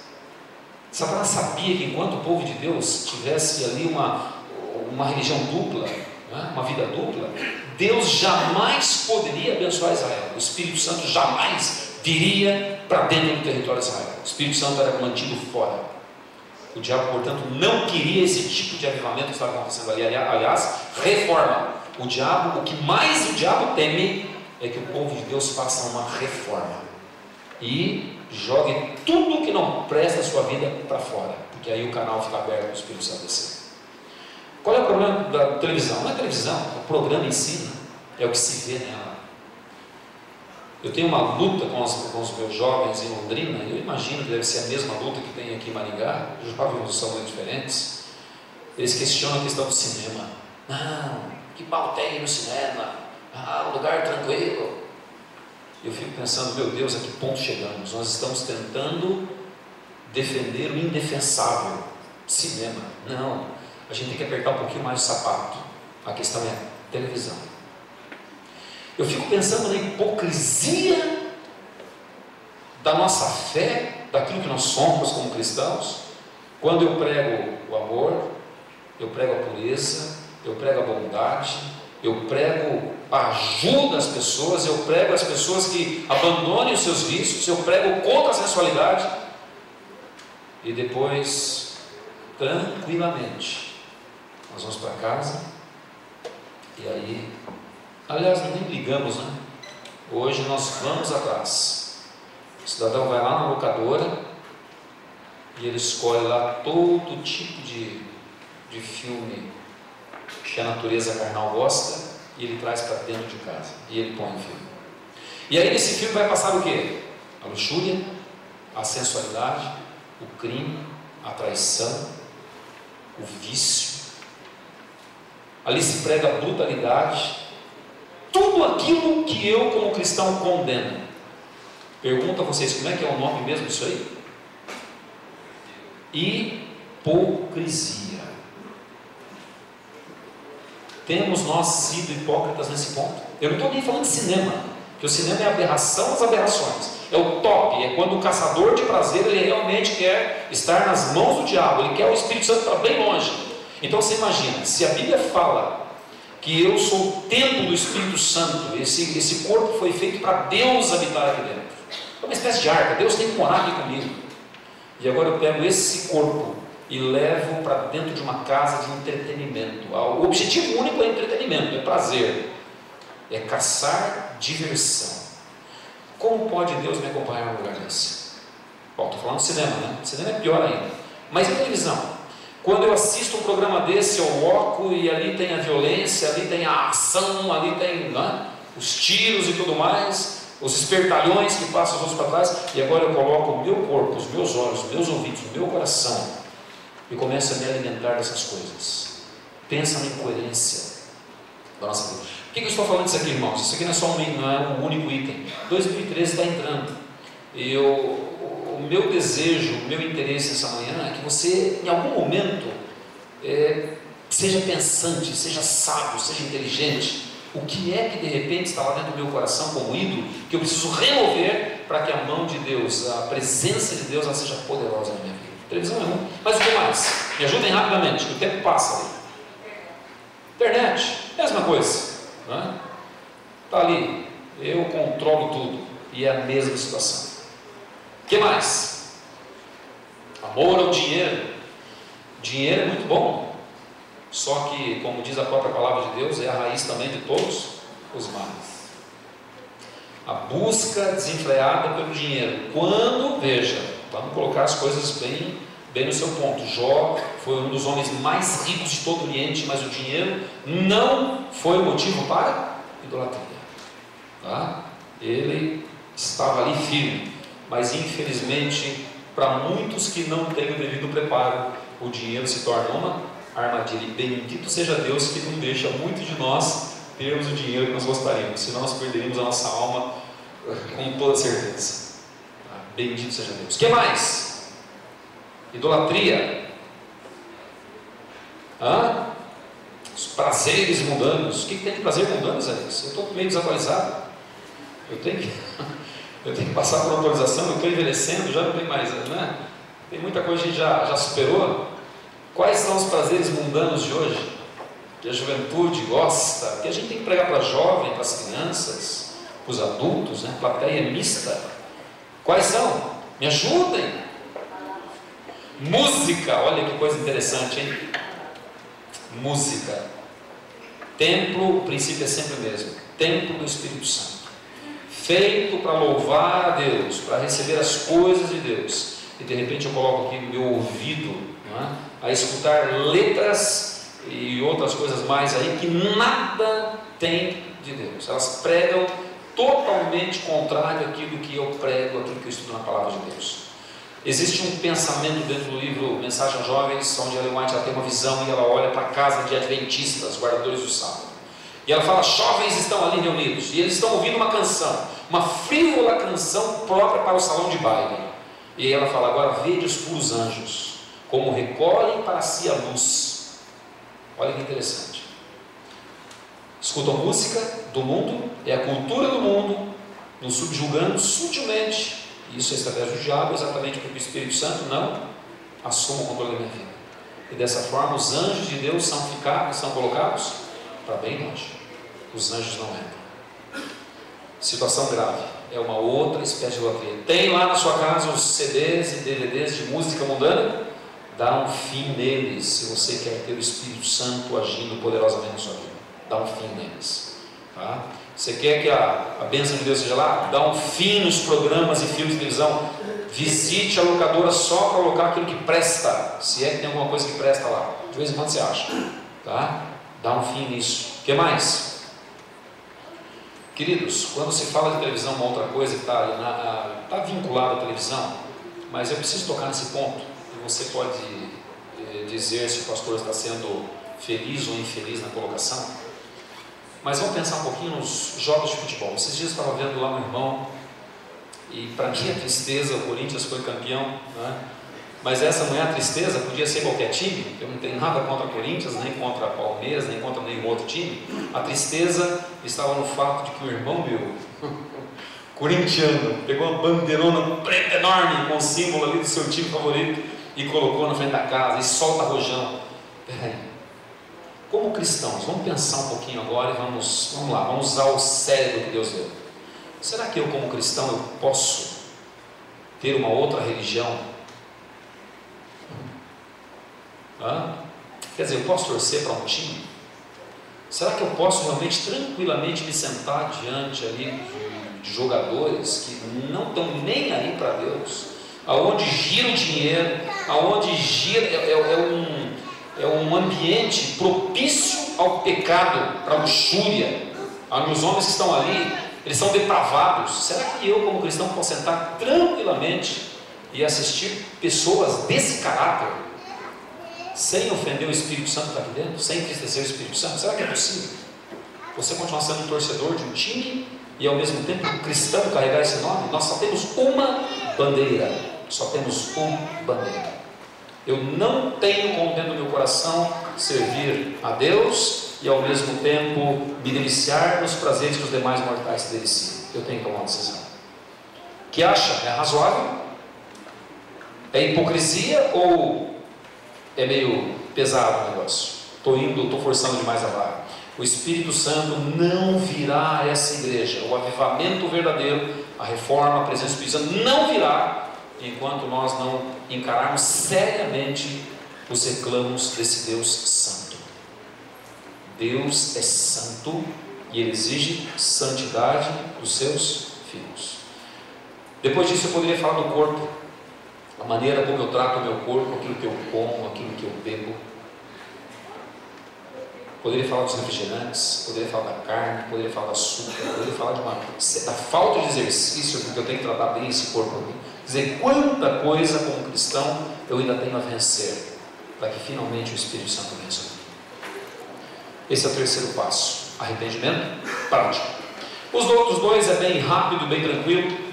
Speaker 2: Satanás sabia que enquanto o povo de Deus tivesse ali uma religião dupla, né, uma vida dupla, Deus jamais poderia abençoar Israel. O Espírito Santo jamais viria para dentro do território de Israel. O Espírito Santo era mantido fora. O diabo, portanto, não queria esse tipo de avivamento que estava acontecendo ali. Aliás, reforma. o que mais o diabo teme é que o povo de Deus faça uma reforma e jogue tudo que não presta a sua vida para fora, porque aí o canal fica aberto para o Espírito Santo descer. Qual é o problema da televisão? Não é a televisão, é o programa em si, né? É o que se vê nela. Eu tenho uma luta com os meus jovens em Londrina, eu imagino que deve ser a mesma luta que tem aqui em Maringá, os jovens são muito diferentes. Eles questionam a questão do cinema. Não, que mal tem no cinema? Um lugar tranquilo. Eu fico pensando, meu Deus, a que ponto chegamos? Nós estamos tentando defender o indefensável, cinema. Não, a gente tem que apertar um pouquinho mais o sapato. A questão é televisão. Eu fico pensando na hipocrisia da nossa fé, daquilo que nós somos como cristãos, quando eu prego o amor, eu prego a pureza, eu prego a bondade, eu prego a ajuda às pessoas, eu prego as pessoas que abandonem os seus vícios, eu prego contra a sensualidade, e depois, tranquilamente, nós vamos para casa, e aí, aliás, nem ligamos, né? Hoje nós vamos atrás. O cidadão vai lá na locadora e ele escolhe lá todo tipo de filme que a natureza carnal gosta e ele traz para dentro de casa e ele põe o filme. E aí nesse filme vai passar o quê? A luxúria, a sensualidade, o crime, a traição, o vício. Ali se prega a brutalidade, tudo aquilo que eu como cristão condeno. Pergunto a vocês, como é que é o nome mesmo disso aí? Hipocrisia. Temos nós sido hipócritas nesse ponto? Eu não estou nem falando de cinema, porque o cinema é a aberração das aberrações, é o top, é quando o caçador de prazer ele realmente quer estar nas mãos do diabo, ele quer o Espírito Santo para bem longe. Então você imagina, se a Bíblia fala que eu sou o templo do Espírito Santo, esse corpo foi feito para Deus habitar aqui dentro, é uma espécie de arca, Deus tem que morar aqui comigo, e agora eu pego esse corpo e levo para dentro de uma casa de entretenimento. O objetivo único é entretenimento, é prazer, é caçar diversão. Como pode Deus me acompanhar num lugar desse? Bom, estou falando de cinema, né? Cinema é pior ainda. Mas e televisão? Quando eu assisto um programa desse, eu loco e ali tem a violência, ali tem a ação, ali tem, né, os tiros e tudo mais, os espertalhões que passam os outros para trás, e agora eu coloco o meu corpo, os meus olhos, os meus ouvidos, o meu coração e começo a me alimentar dessas coisas. Pensa na incoerência da nossa vida. Por que eu estou falando isso aqui, irmãos? Isso aqui não é um único item. 2013 está entrando. O meu desejo, o meu interesse essa manhã é que você, em algum momento, seja pensante, seja sábio, seja inteligente. O que é que de repente está lá dentro do meu coração como ídolo, que eu preciso remover para que a mão de Deus, a presença de Deus, ela seja poderosa na minha vida. Televisão é um. Mas o que mais? Me ajudem rapidamente, que o tempo passa ali. Internet, mesma coisa. Está ali, eu controlo tudo. E é a mesma situação. O que mais? Amor ao dinheiro. Dinheiro é muito bom. Só que, como diz a própria palavra de Deus, é a raiz também de todos os males. A busca desenfreada pelo dinheiro. Quando, veja, vamos colocar as coisas bem no seu ponto. Jó foi um dos homens mais ricos de todo o Oriente, mas o dinheiro não foi o motivo para idolatria. Tá? Ele estava ali firme, mas infelizmente, para muitos que não têm o devido preparo, o dinheiro se torna uma armadilha. E bendito seja Deus que não deixa muitos de nós termos o dinheiro que nós gostaríamos, senão nós perderíamos a nossa alma com toda certeza. Bendito seja Deus. O que mais? Idolatria. Os prazeres mundanos. O que tem de prazer mundano, Zé? Eu estou meio desatualizado. Eu tenho que passar por autorização. Eu estou envelhecendo, já não tem mais, né? Tem muita coisa que a gente já superou. Quais são os prazeres mundanos de hoje? Que a juventude gosta, que a gente tem que pregar para jovem, para as crianças, para os adultos, né? Plateia mista. Quais são? Me ajudem. Música, olha que coisa interessante, hein? Música. Templo, o princípio é sempre o mesmo. Templo do Espírito Santo. Feito para louvar a Deus, para receber as coisas de Deus. E de repente eu coloco aqui o meu ouvido, não é? A escutar letras e outras coisas mais aí que nada tem de Deus. Elas pregam totalmente contrário àquilo que eu prego, àquilo que eu estudo na palavra de Deus. Existe um pensamento dentro do livro Mensagem aos Jovens, onde a Ellen White ela tem uma visão e ela olha para a casa de adventistas, guardadores do sábado. E ela fala: jovens estão ali reunidos e eles estão ouvindo uma canção, uma frívola canção própria para o salão de baile. E aí ela fala: agora vede os puros anjos, como recolhem para si a luz. Olha que interessante. Escutam música do mundo, é a cultura do mundo, nos subjugando sutilmente. Isso é estratégia do diabo, exatamente porque o Espírito Santo não assume o controle da minha vida. E dessa forma os anjos de Deus são colocados para bem longe. Os anjos não entram. Situação grave. É uma outra espécie de idolatria. Tem lá na sua casa os CDs e DVDs de música mundana? Dá um fim neles, se você quer ter o Espírito Santo agindo poderosamente na sua vida. Dá um fim neles. Tá? Você quer que a bênção de Deus seja lá? Dá um fim nos programas e filmes de televisão. Visite a locadora só para alocar aquilo que presta, se é que tem alguma coisa que presta lá. De vez em quando você acha, tá? Dá um fim nisso. O que mais? Queridos, quando se fala de televisão, uma outra coisa que está vinculada à televisão, mas eu preciso tocar nesse ponto, e você pode dizer se o pastor está sendo feliz ou infeliz na colocação. Mas vamos pensar um pouquinho nos jogos de futebol. Esses dias eu estava vendo lá um irmão, e para minha tristeza, o Corinthians foi campeão, né? Mas essa não é a tristeza, podia ser qualquer time. Eu não tenho nada contra o Corinthians, nem contra Palmeiras, nem contra nenhum outro time. A tristeza estava no fato de que o irmão meu, corintiano, pegou uma bandeirona preta enorme com o símbolo ali do seu time favorito e colocou na frente da casa e solta rojão. Peraí. Como cristãos, vamos pensar um pouquinho agora e vamos lá, vamos usar o cérebro que Deus deu. Será que eu, como cristão, eu posso ter uma outra religião? Quer dizer, eu posso torcer para um time? Será que eu posso realmente, tranquilamente, me sentar diante ali de jogadores que não estão nem aí para Deus, aonde gira o dinheiro, aonde gira, é um ambiente propício ao pecado, para a luxúria, onde os homens que estão ali, eles são depravados. Será que eu, como cristão, posso sentar tranquilamente e assistir pessoas desse caráter, sem ofender o Espírito Santo que está aqui dentro, sem entristecer o Espírito Santo? Será que é possível? Você continuar sendo um torcedor de um time e ao mesmo tempo um cristão carregar esse nome? Nós só temos uma bandeira, só temos uma bandeira. Eu não tenho como dentro do meu coração servir a Deus e ao mesmo tempo me deliciar nos prazeres que os demais mortais se deliciam. Eu tenho que tomar uma decisão. Que acha? É razoável? É hipocrisia ou é meio pesado o negócio? Estou forçando demais a barra. O Espírito Santo não virá a essa igreja. O avivamento verdadeiro, a reforma, a presença do Espírito Santo não virá enquanto nós não encararmos seriamente os reclamos desse Deus santo. Deus é santo e Ele exige santidade dos seus filhos. Depois disso eu poderia falar do corpo, a maneira como eu trato o meu corpo, aquilo que eu como, aquilo que eu bebo. Poderia falar dos refrigerantes, poderia falar da carne, poderia falar do açúcar, poderia falar da falta de exercício, porque eu tenho que tratar bem esse corpo aqui. Dizer quanta coisa como cristão eu ainda tenho a vencer, para que finalmente o Espírito Santo venha sobre mim. Esse é o terceiro passo, arrependimento prático. Os outros dois é bem rápido, bem tranquilo.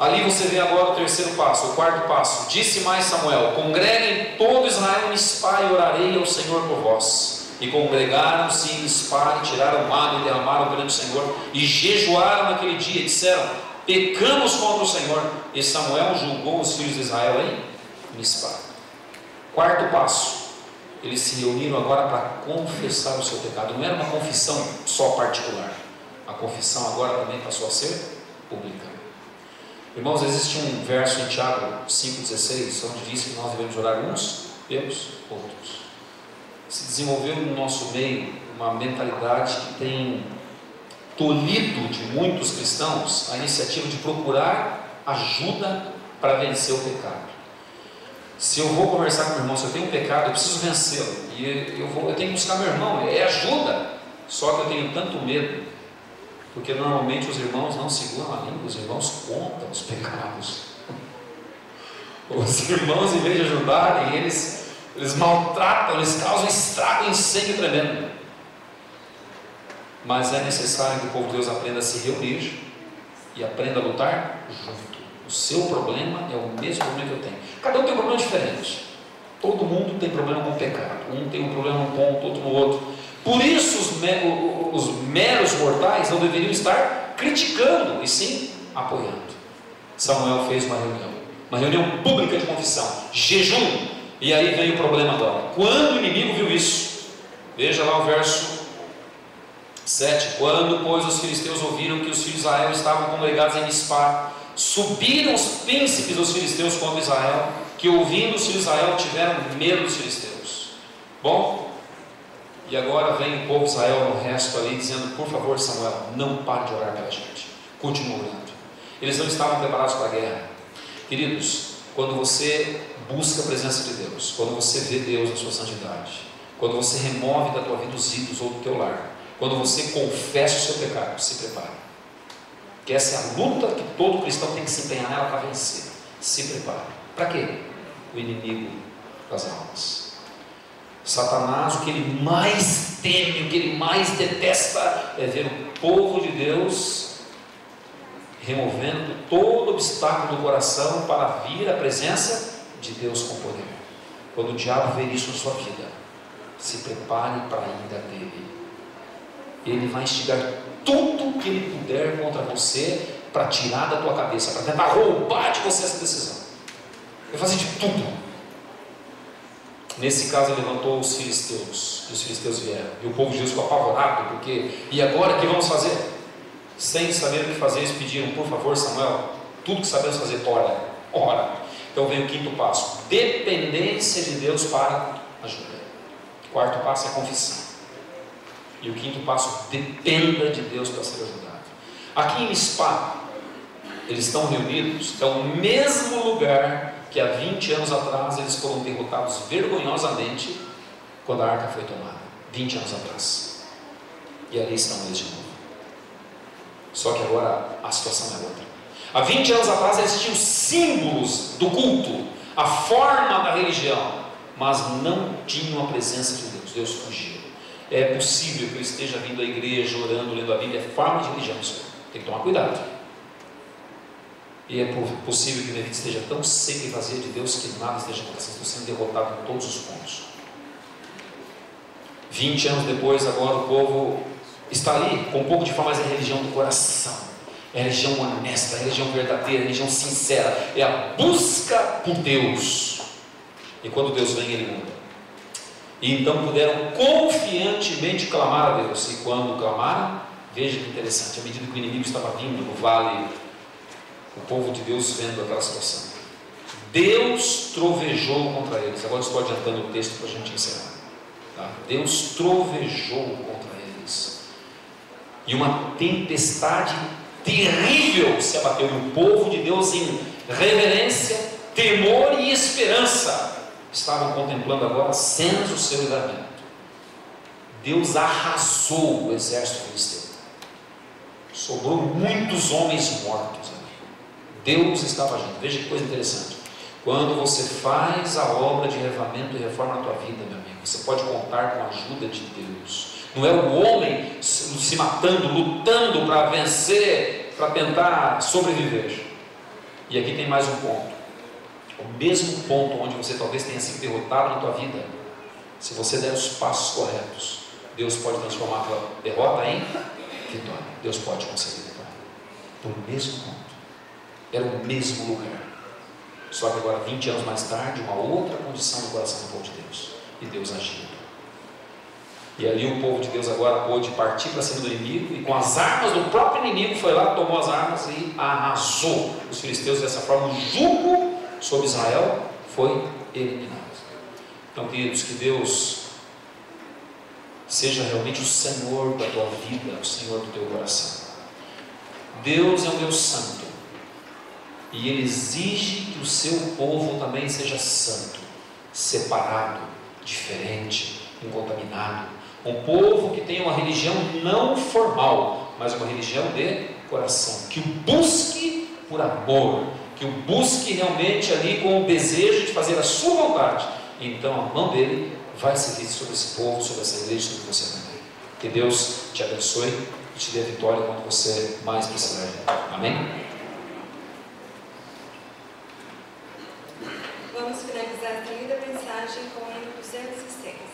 Speaker 2: Ali você vê agora o terceiro passo, o quarto passo. Disse mais Samuel: congreguem todo Israel em Mispa e orarei ao Senhor por vós. E congregaram-se em Mispa e tiraram água e derramaram perante o Senhor e jejuaram naquele dia e disseram: pecamos contra o Senhor. E Samuel julgou os filhos de Israel em Mispa. Quarto passo, eles se reuniram agora para confessar o seu pecado. Não era uma confissão só particular, a confissão agora também passou a ser pública. Irmãos, existe um verso em Tiago 5,16, onde diz que nós devemos orar uns pelos outros. se desenvolveu no nosso meio uma mentalidade que tem tolhido de muitos cristãos a iniciativa de procurar ajuda para vencer o pecado. Se eu vou conversar com meu irmão, se eu tenho um pecado, eu preciso vencê-lo, e eu tenho que buscar meu irmão, é ajuda. Só que eu tenho tanto medo, porque normalmente os irmãos não seguram a língua, os irmãos contam os pecados. Os irmãos, em vez de ajudarem, eles maltratam, eles causam estrago, incêndio tremendo. Mas é necessário que o povo de Deus aprenda a se reunir e aprenda a lutar junto. O seu problema é o mesmo problema que eu tenho. Cada um tem um problema diferente. Todo mundo tem problema com o pecado. Um tem um problema num ponto, outro no outro. Por isso os meros mortais não deveriam estar criticando, e sim apoiando. Samuel fez uma reunião pública de confissão, jejum, e aí vem o problema agora. Quando o inimigo viu isso, veja lá o verso 7. Quando, pois, os filisteus ouviram que os filhos de Israel estavam congregados em Mispá, subiram os príncipes dos filisteus contra Israel, que ouvindo os filhos de Israel tiveram medo dos filisteus. Bom, e agora vem o povo de Israel no resto ali, dizendo: por favor, Samuel, não pare de orar pela gente, continue orando. Eles não estavam preparados para a guerra. Queridos, quando você busca a presença de Deus, quando você vê Deus na sua santidade, quando você remove da tua vida os ídolos ou do teu lar, quando você confessa o seu pecado, se prepare, que essa é a luta que todo cristão tem que se empenhar nela para vencer. Se prepare. Para quê? O inimigo das almas. Satanás, o que ele mais teme, o que ele mais detesta é ver o povo de Deus removendo todo obstáculo do coração para vir à presença de Deus com poder. Quando o diabo ver isso na sua vida, se prepare para a ira dele. Ele vai instigar tudo que ele puder contra você para tirar da tua cabeça, para tentar roubar de você essa decisão. Ele vai fazer de tudo. Nesse caso, ele levantou os filisteus, e os filisteus vieram, e o povo de Deus ficou apavorado, porque, e agora o que vamos fazer? Sem saber o que fazer, eles pediram: por favor, Samuel, tudo que sabemos fazer, ora. Então vem o quinto passo: dependência de Deus para ajuda. O quarto passo é confissão. E o quinto passo: dependa de Deus para ser ajudado. Aqui em Mispá, eles estão reunidos, é o mesmo lugar que há 20 anos atrás eles foram derrotados vergonhosamente quando a arca foi tomada. 20 anos atrás. E ali estão eles de novo. Só que agora a situação é outra. Há 20 anos atrás eles tinham símbolos do culto, a forma da religião, mas não tinham a presença de Deus. Deus fugiu. É possível que eu esteja vindo à igreja, orando, lendo a Bíblia, é forma de religião. Tem que tomar cuidado. E é possível que minha vida esteja tão seca e vazia de Deus que nada esteja acontecendo. Estou sendo derrotado em todos os pontos. 20 anos depois, agora o povo está ali com um pouco de fé, mas é a religião do coração, é a religião honesta, é a religião verdadeira, é a religião sincera, é a busca por Deus. E quando Deus vem, Ele muda. E então puderam confiantemente clamar a Deus. E quando clamaram, veja que interessante, à medida que o inimigo estava vindo no vale, o povo de Deus vendo aquela situação, Deus trovejou contra eles. Agora estou adiantando o texto para a gente encerrar, tá? Deus trovejou contra eles, e uma tempestade terrível se abateu. E o povo de Deus, em reverência, temor e esperança, estavam contemplando agora a cena do seu livramento. Deus arrasou o exército filisteu. Sobrou muitos homens mortos ali. Deus estava agindo. Veja que coisa interessante. Quando você faz a obra de reavivamento e reforma na tua vida, meu amigo, você pode contar com a ajuda de Deus. Não é o homem se matando, lutando para vencer, para tentar sobreviver. E aqui tem mais um ponto. O mesmo ponto onde você talvez tenha sido derrotado na tua vida, se você der os passos corretos, Deus pode transformar a tua derrota em vitória. Deus pode conceder vitória. No mesmo ponto. Era o mesmo lugar. Só que agora, 20 anos mais tarde, uma outra condição no coração do povo de Deus. E Deus agiu. E ali o povo de Deus agora pôde partir para cima do inimigo, e com as armas do próprio inimigo foi lá, tomou as armas e arrasou os filisteus. Dessa forma, o jugo sobre Israel foi eliminado. Então, queridos, que Deus seja realmente o Senhor da tua vida, o Senhor do teu coração. Deus é um Deus santo, e Ele exige que o seu povo também seja santo, separado, diferente, incontaminado. Um povo que tenha uma religião não formal, mas uma religião de coração, que o busque por amor, que o busque realmente ali com o desejo de fazer a sua vontade. Então a mão dele vai se vir sobre esse povo, sobre essa igreja, sobre você também. Que Deus te abençoe e te dê a vitória quando você mais precisar. Amém?
Speaker 8: Vamos finalizar esta linda mensagem com o hino 206.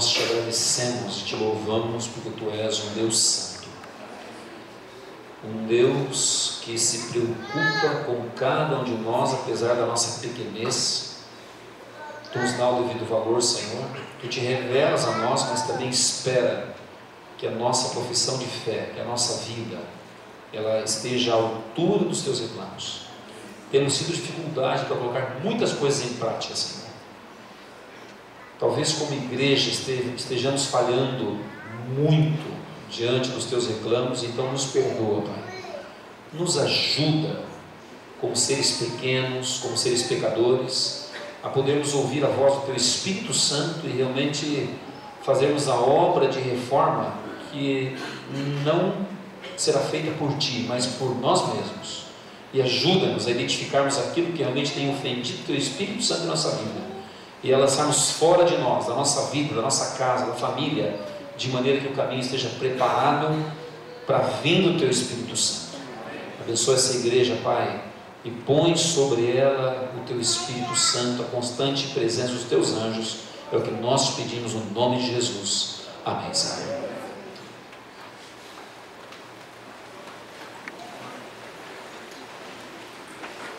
Speaker 2: nós te agradecemos e te louvamos porque Tu és um Deus santo, um Deus que se preocupa com cada um de nós, apesar da nossa pequenez. Tu nos dá o devido valor, Senhor. Tu te revelas a nós, mas também espera que a nossa profissão de fé, que a nossa vida, ela esteja à altura dos Teus reclamos. Temos tido dificuldade para colocar muitas coisas em prática, Senhor. Talvez como igreja estejamos falhando muito diante dos Teus reclamos, então nos perdoa, Pai. nos ajuda, como seres pequenos, como seres pecadores, a podermos ouvir a voz do Teu Espírito Santo e realmente fazermos a obra de reforma que não será feita por Ti, mas por nós mesmos. E ajuda-nos a identificarmos aquilo que realmente tem ofendido o Teu Espírito Santo em nossa vida e a lançarmos fora de nós, da nossa vida, da nossa casa, da família, de maneira que o caminho esteja preparado para a vinda do Teu Espírito Santo. Abençoa essa igreja, Pai, e põe sobre ela o Teu Espírito Santo, a constante presença dos Teus anjos. É o que nós pedimos no nome de Jesus. Amém, Senhor.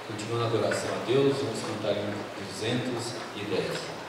Speaker 1: Continuando a adoração a Deus, vamos cantar em 210.